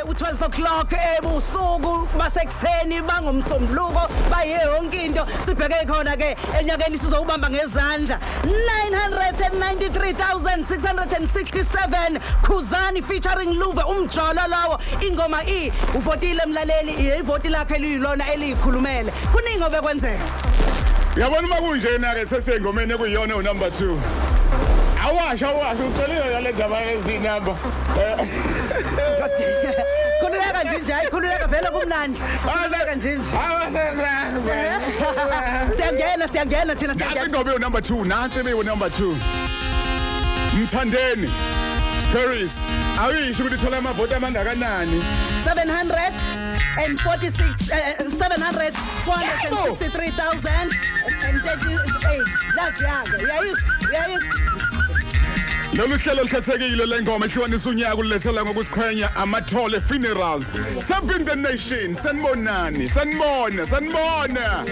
u12 o'clock ebusuku basekuseni bangomsombuluko baye yonke into sibheke khona ke enyakeni sizobamba ngezandla 993,667 Khuzani featuring Luve umjolo lawo ingoma uvotile mlaleli ivoti lakhe eliyilona elikhulumele kuningi obekwenzeka Yabona uma kunjena ke sesengomeni ekuyiyona unumber 2 Awasha ucelile yale ndaba ezinamba Khululeka nje khululeka vele kumnandi khululeka nje siyangena thina Nansi ngobe unumber 2 nansi be unumber 2 Mthandeni Paris awuyisho ukuthi thola amavoti amangakanani 463,038 that's yaga yayis Lolu hlelo likhethekile lengoma ehlukanisa unyaka ulethela ngokusikhwenya amathole funerals Serving the nation sanibonani sanibona